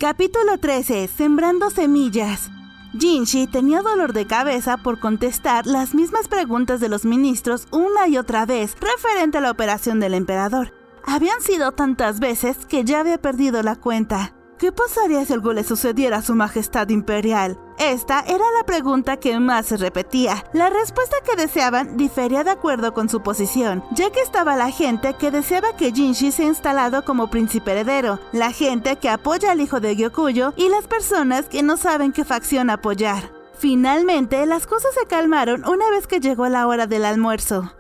Capítulo 13. Sembrando semillas. Jinshi tenía dolor de cabeza por contestar las mismas preguntas de los ministros una y otra vez referente a la operación del emperador. Habían sido tantas veces que ya había perdido la cuenta. ¿Qué pasaría si algo le sucediera a su majestad imperial? Esta era la pregunta que más se repetía. La respuesta que deseaban difería de acuerdo con su posición, ya que estaba la gente que deseaba que Jinshi sea instalado como príncipe heredero, la gente que apoya al hijo de Gyokuyo y las personas que no saben qué facción apoyar. Finalmente, las cosas se calmaron una vez que llegó la hora del almuerzo.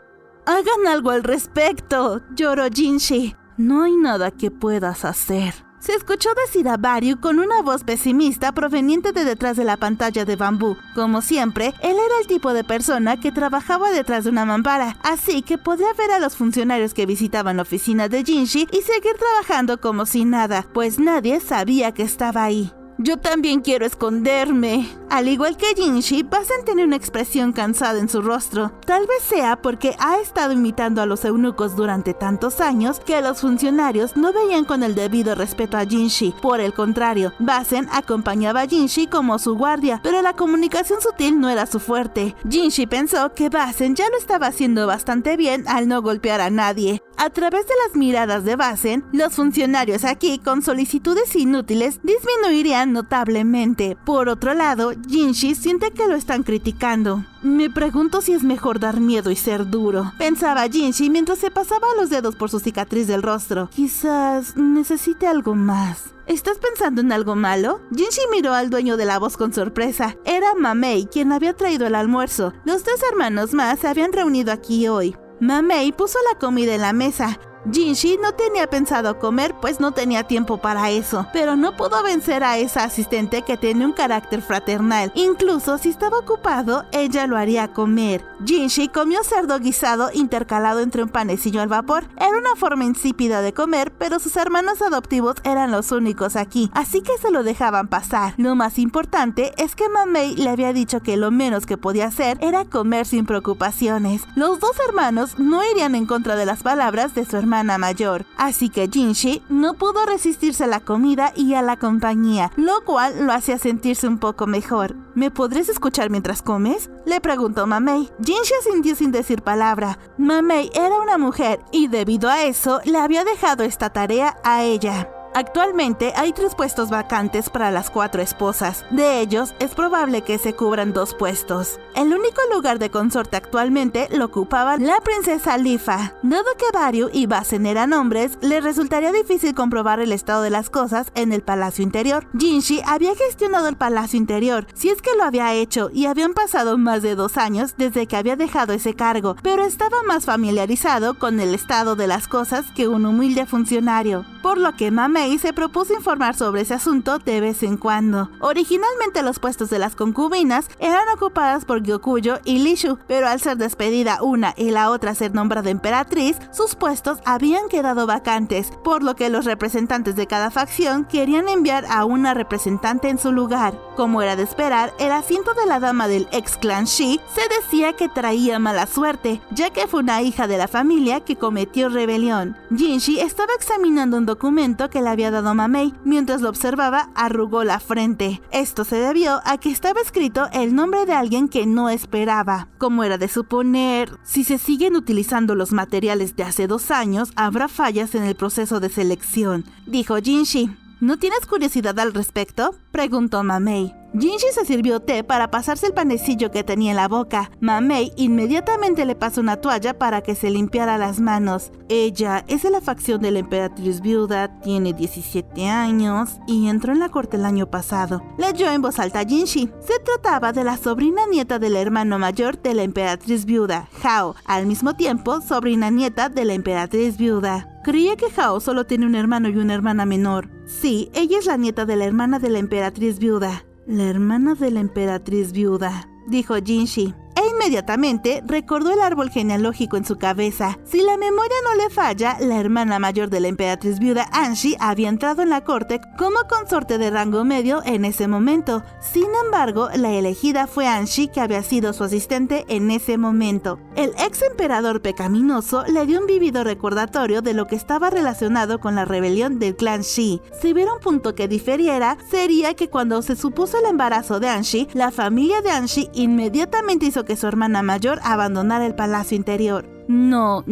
«Hagan algo al respecto», lloró Jinshi. «No hay nada que puedas hacer». Se escuchó decir a Baryu con una voz pesimista proveniente de detrás de la pantalla de bambú. Como siempre, él era el tipo de persona que trabajaba detrás de una mampara, así que podía ver a los funcionarios que visitaban la oficina de Jinshi y seguir trabajando como si nada, pues nadie sabía que estaba ahí. «Yo también quiero esconderme». Al igual que Jinshi, Basen tenía una expresión cansada en su rostro. Tal vez sea porque ha estado imitando a los eunucos durante tantos años que los funcionarios no veían con el debido respeto a Jinshi. Por el contrario, Basen acompañaba a Jinshi como su guardia, pero la comunicación sutil no era su fuerte. Jinshi pensó que Basen ya lo estaba haciendo bastante bien al no golpear a nadie. A través de las miradas de Basen, los funcionarios aquí con solicitudes inútiles disminuirían notablemente. Por otro lado, Jinshi siente que lo están criticando. «Me pregunto si es mejor dar miedo y ser duro», pensaba Jinshi mientras se pasaba los dedos por su cicatriz del rostro. «Quizás necesite algo más». «¿Estás pensando en algo malo?» Jinshi miró al dueño de la voz con sorpresa. Era Mamei quien había traído el almuerzo. Los 3 hermanos más se habían reunido aquí hoy. Mamei puso la comida en la mesa. Jinshi no tenía pensado comer, pues no tenía tiempo para eso, pero no pudo vencer a esa asistente que tiene un carácter fraternal. Incluso si estaba ocupado, ella lo haría comer. Jinshi comió cerdo guisado intercalado entre un panecillo al vapor. Era una forma insípida de comer, pero sus hermanos adoptivos eran los únicos aquí, así que se lo dejaban pasar. Lo más importante es que Mamei le había dicho que lo menos que podía hacer era comer sin preocupaciones. Los 2 hermanos no irían en contra de las palabras de su hermana mayor, así que Jinshi no pudo resistirse a la comida y a la compañía, lo cual lo hacía sentirse un poco mejor. «¿Me podrías escuchar mientras comes?», le preguntó Mamei. Jinshi asintió sin decir palabra. Mamei era una mujer y debido a eso le había dejado esta tarea a ella. Actualmente hay 3 puestos vacantes para las 4 esposas. De ellos, es probable que se cubran 2 puestos. El único lugar de consorte actualmente lo ocupaba la princesa Lifa. Dado que Baryu y Basen eran hombres, le resultaría difícil comprobar el estado de las cosas en el palacio interior. Jinshi había gestionado el palacio interior, si es que lo había hecho, y habían pasado más de 2 años desde que había dejado ese cargo, pero estaba más familiarizado con el estado de las cosas que un humilde funcionario, por lo que Mamei se propuso informar sobre ese asunto de vez en cuando. Originalmente los puestos de las concubinas eran ocupadas por Gyokuyo y Lishu, pero al ser despedida una y la otra ser nombrada emperatriz, sus puestos habían quedado vacantes, por lo que los representantes de cada facción querían enviar a una representante en su lugar. Como era de esperar, el asiento de la dama del ex clan Shi se decía que traía mala suerte, ya que fue una hija de la familia que cometió rebelión. Jinshi estaba examinando un documento que le había dado Mamei. Mientras lo observaba, arrugó la frente. Esto se debió a que estaba escrito el nombre de alguien que no esperaba. Como era de suponer, si se siguen utilizando los materiales de hace 2 años, habrá fallas en el proceso de selección, dijo Jinshi. ¿No tienes curiosidad al respecto?, preguntó Mamei. Jinshi se sirvió té para pasarse el panecillo que tenía en la boca. Mamei inmediatamente le pasó una toalla para que se limpiara las manos. Ella es de la facción de la emperatriz viuda, tiene 17 años y entró en la corte el año pasado. Leyó en voz alta Jinshi. Se trataba de la sobrina nieta del hermano mayor de la emperatriz viuda, Hao, al mismo tiempo sobrina nieta de la emperatriz viuda. Creía que Hao solo tiene un hermano y una hermana menor. Sí, ella es la nieta de la hermana de la emperatriz viuda. La hermana de la emperatriz viuda, dijo Jinshi. Él inmediatamente recordó el árbol genealógico en su cabeza. Si la memoria no le falla, la hermana mayor de la emperatriz viuda Anshi había entrado en la corte como consorte de rango medio en ese momento. Sin embargo, la elegida fue Anshi, que había sido su asistente en ese momento. El ex emperador pecaminoso le dio un vívido recordatorio de lo que estaba relacionado con la rebelión del clan Shi. Si hubiera un punto que diferiera, sería que cuando se supuso el embarazo de Anshi, la familia de Anshi inmediatamente hizo que su hermana mayor abandonara el palacio interior. No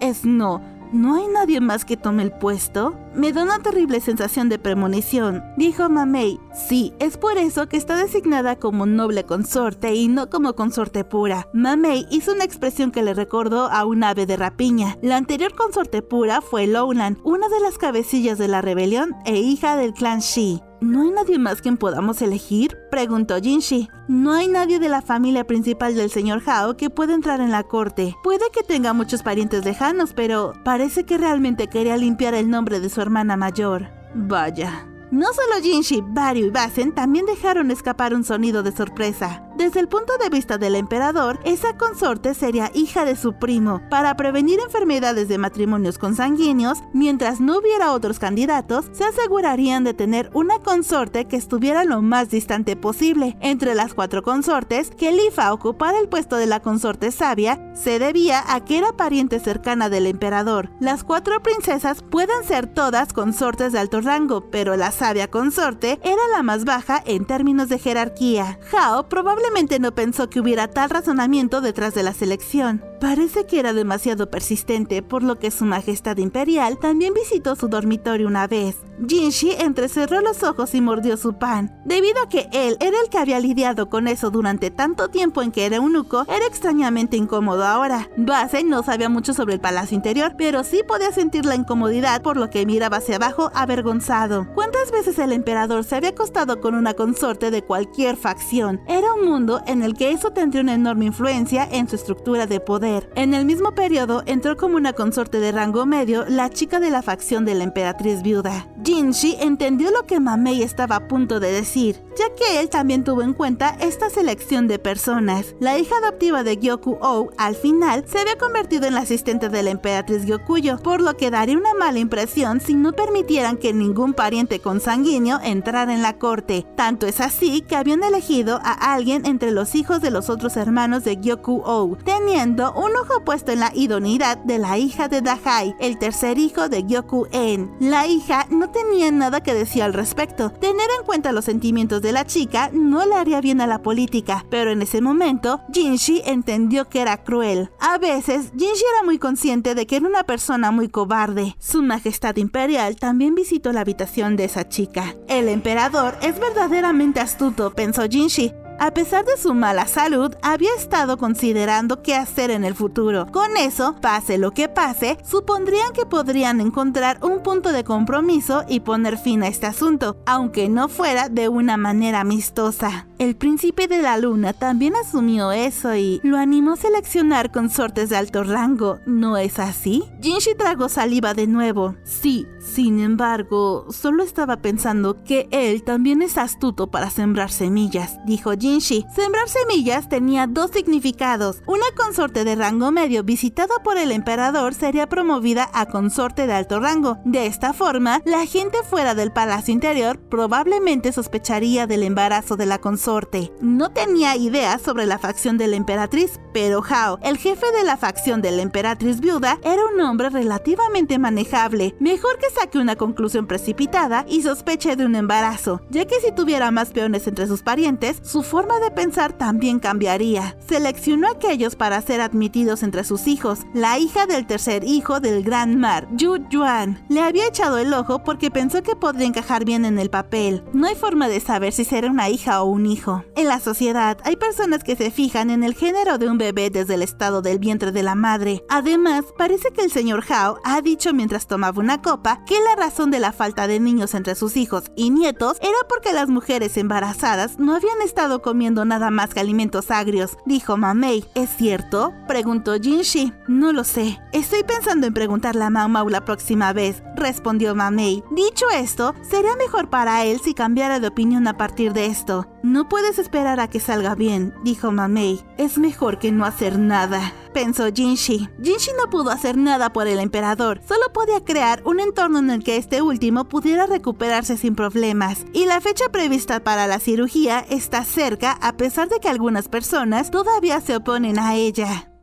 es no. ¿No hay nadie más que tome el puesto? Me da una terrible sensación de premonición, dijo Mamei. Sí, es por eso que está designada como noble consorte y no como consorte pura. Mamei hizo una expresión que le recordó a un ave de rapiña. La anterior consorte pura fue Lowland, una de las cabecillas de la rebelión e hija del clan Shi. ¿No hay nadie más quien podamos elegir?, preguntó Jinshi. No hay nadie de la familia principal del señor Hao que pueda entrar en la corte. Puede que tenga muchos parientes lejanos, pero parece que realmente quería limpiar el nombre de su hermana mayor. Vaya. No solo Jinshi, Baryu y Basen también dejaron escapar un sonido de sorpresa. Desde el punto de vista del emperador, esa consorte sería hija de su primo. Para prevenir enfermedades de matrimonios consanguíneos, mientras no hubiera otros candidatos, se asegurarían de tener una consorte que estuviera lo más distante posible. Entre las 4 consortes, que Lifa ocupara el puesto de la consorte sabia, se debía a que era pariente cercana del emperador. Las 4 princesas pueden ser todas consortes de alto rango, pero la sabia consorte era la más baja en términos de jerarquía. Hao probablemente no pensó que hubiera tal razonamiento detrás de la selección. Parece que era demasiado persistente, por lo que su majestad imperial también visitó su dormitorio una vez. Jinshi entrecerró los ojos y mordió su pan. Debido a que él era el que había lidiado con eso durante tanto tiempo en que era eunuco, era extrañamente incómodo ahora. Basen no sabía mucho sobre el palacio interior, pero sí podía sentir la incomodidad, por lo que miraba hacia abajo avergonzado. ¿Cuántas veces el emperador se había acostado con una consorte de cualquier facción? Era un mundo en el que eso tendría una enorme influencia en su estructura de poder. En el mismo periodo entró como una consorte de rango medio la chica de la facción de la emperatriz viuda. Jinshi entendió lo que Mamei estaba a punto de decir, ya que él también tuvo en cuenta esta selección de personas. La hija adoptiva de Gyoku-oh, al final, se había convertido en la asistente de la emperatriz Gyokuyo, por lo que daría una mala impresión si no permitieran que ningún pariente consanguíneo entrara en la corte. Tanto es así que habían elegido a alguien entre los hijos de los otros hermanos de Gyoku-oh, teniendo un ojo puesto en la idoneidad de la hija de Dahai, el tercer hijo de Gyoku-en. La hija no tenía nada que decir al respecto. Tener en cuenta los sentimientos de la chica no le haría bien a la política, pero en ese momento Jinshi entendió que era cruel. A veces Jinshi era muy consciente de que era una persona muy cobarde. Su majestad imperial también visitó la habitación de esa chica. El emperador es verdaderamente astuto, pensó Jinshi. A pesar de su mala salud, había estado considerando qué hacer en el futuro. Con eso, pase lo que pase, supondrían que podrían encontrar un punto de compromiso y poner fin a este asunto, aunque no fuera de una manera amistosa. El príncipe de la luna también asumió eso y lo animó a seleccionar consortes de alto rango, ¿no es así? Jinshi tragó saliva de nuevo. Sí, sin embargo, solo estaba pensando que él también es astuto para sembrar semillas, dijo Jinshi. Sembrar semillas tenía 2 significados. Una consorte de rango medio visitada por el emperador sería promovida a consorte de alto rango. De esta forma, la gente fuera del palacio interior probablemente sospecharía del embarazo de la consorte. No tenía idea sobre la facción de la emperatriz, pero Hao, el jefe de la facción de la emperatriz viuda, era un hombre relativamente manejable. Mejor que saque una conclusión precipitada y sospeche de un embarazo, ya que si tuviera más peones entre sus parientes, su forma de pensar también cambiaría. Seleccionó a aquellos para ser admitidos entre sus hijos. La hija del tercer hijo del Gran Mar, Yu Yuan, le había echado el ojo porque pensó que podría encajar bien en el papel. No hay forma de saber si será una hija o un hijo. En la sociedad hay personas que se fijan en el género de un bebé desde el estado del vientre de la madre. Además, parece que el señor Hao ha dicho mientras tomaba una copa que la razón de la falta de niños entre sus hijos y nietos era porque las mujeres embarazadas no habían estado comiendo nada más que alimentos agrios, dijo Mamey. ¿Es cierto?, preguntó Jinshi. No lo sé. Estoy pensando en preguntarle a Mau Mau la próxima vez, respondió Mamey. Dicho esto, sería mejor para él si cambiara de opinión a partir de esto. No puedes esperar a que salga bien, dijo Mamey. Es mejor que no hacer nada, pensó Jinshi. Jinshi no pudo hacer nada por el emperador, solo podía crear un entorno en el que este último pudiera recuperarse sin problemas, y la fecha prevista para la cirugía está cerca a pesar de que algunas personas todavía se oponen a ella.